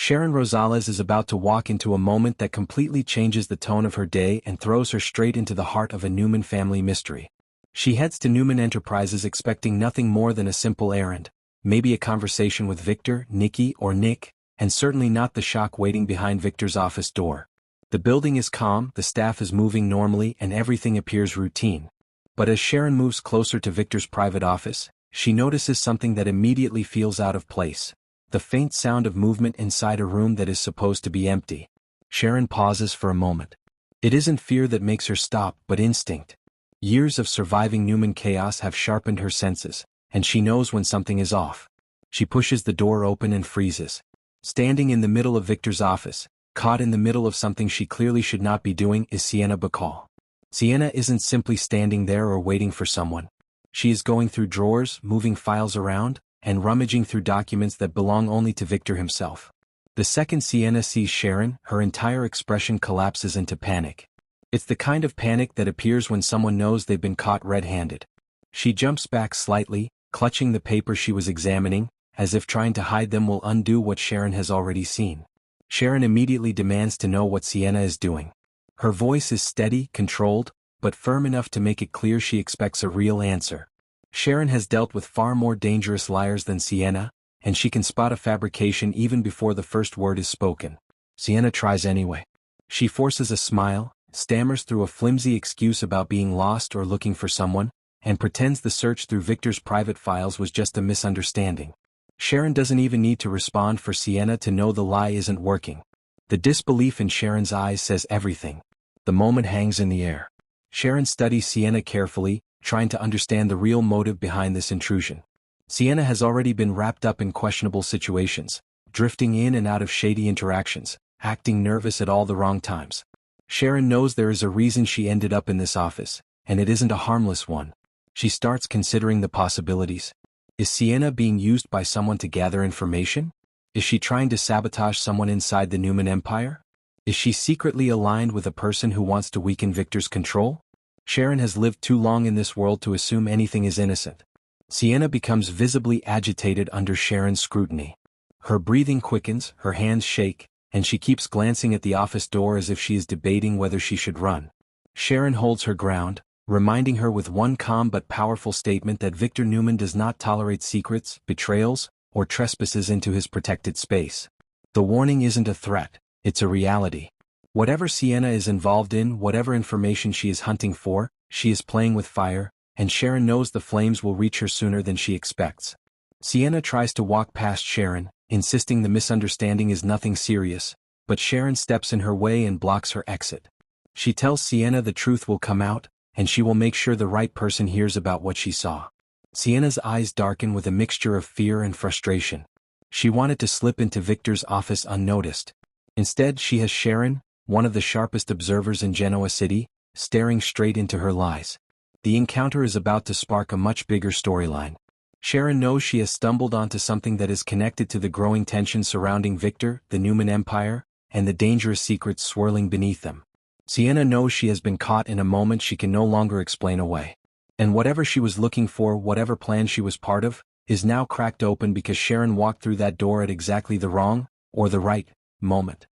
Sharon Rosales is about to walk into a moment that completely changes the tone of her day and throws her straight into the heart of a Newman family mystery. She heads to Newman Enterprises expecting nothing more than a simple errand, maybe a conversation with Victor, Nikki, or Nick, and certainly not the shock waiting behind Victor's office door. The building is calm, the staff is moving normally, and everything appears routine. But as Sharon moves closer to Victor's private office, she notices something that immediately feels out of place. The faint sound of movement inside a room that is supposed to be empty. Sharon pauses for a moment. It isn't fear that makes her stop, but instinct. Years of surviving Newman chaos have sharpened her senses, and she knows when something is off. She pushes the door open and freezes. Standing in the middle of Victor's office, caught in the middle of something she clearly should not be doing, is Sienna Bacall. Sienna isn't simply standing there or waiting for someone. She is going through drawers, moving files around, and rummaging through documents that belong only to Victor himself. The second Sienna sees Sharon, her entire expression collapses into panic. It's the kind of panic that appears when someone knows they've been caught red-handed. She jumps back slightly, clutching the paper she was examining, as if trying to hide them will undo what Sharon has already seen. Sharon immediately demands to know what Sienna is doing. Her voice is steady, controlled, but firm enough to make it clear she expects a real answer. Sharon has dealt with far more dangerous liars than Sienna, and she can spot a fabrication even before the first word is spoken. Sienna tries anyway. She forces a smile, stammers through a flimsy excuse about being lost or looking for someone, and pretends the search through Victor's private files was just a misunderstanding. Sharon doesn't even need to respond for Sienna to know the lie isn't working. The disbelief in Sharon's eyes says everything. The moment hangs in the air. Sharon studies Sienna carefully, trying to understand the real motive behind this intrusion. Sienna has already been wrapped up in questionable situations, drifting in and out of shady interactions, acting nervous at all the wrong times. Sharon knows there is a reason she ended up in this office, and it isn't a harmless one. She starts considering the possibilities. Is Sienna being used by someone to gather information? Is she trying to sabotage someone inside the Newman Empire? Is she secretly aligned with a person who wants to weaken Victor's control? Sharon has lived too long in this world to assume anything is innocent. Sienna becomes visibly agitated under Sharon's scrutiny. Her breathing quickens, her hands shake, and she keeps glancing at the office door as if she is debating whether she should run. Sharon holds her ground, reminding her with one calm but powerful statement that Victor Newman does not tolerate secrets, betrayals, or trespasses into his protected space. The warning isn't a threat, it's a reality. Whatever Sienna is involved in, whatever information she is hunting for, she is playing with fire, and Sharon knows the flames will reach her sooner than she expects. Sienna tries to walk past Sharon, insisting the misunderstanding is nothing serious, but Sharon steps in her way and blocks her exit. She tells Sienna the truth will come out, and she will make sure the right person hears about what she saw. Sienna's eyes darken with a mixture of fear and frustration. She wanted to slip into Victor's office unnoticed. Instead, she has Sharon, one of the sharpest observers in Genoa City, staring straight into her lies. The encounter is about to spark a much bigger storyline. Sharon knows she has stumbled onto something that is connected to the growing tension surrounding Victor, the Newman Empire, and the dangerous secrets swirling beneath them. Sienna knows she has been caught in a moment she can no longer explain away. And whatever she was looking for, whatever plan she was part of, is now cracked open because Sharon walked through that door at exactly the wrong, or the right, moment.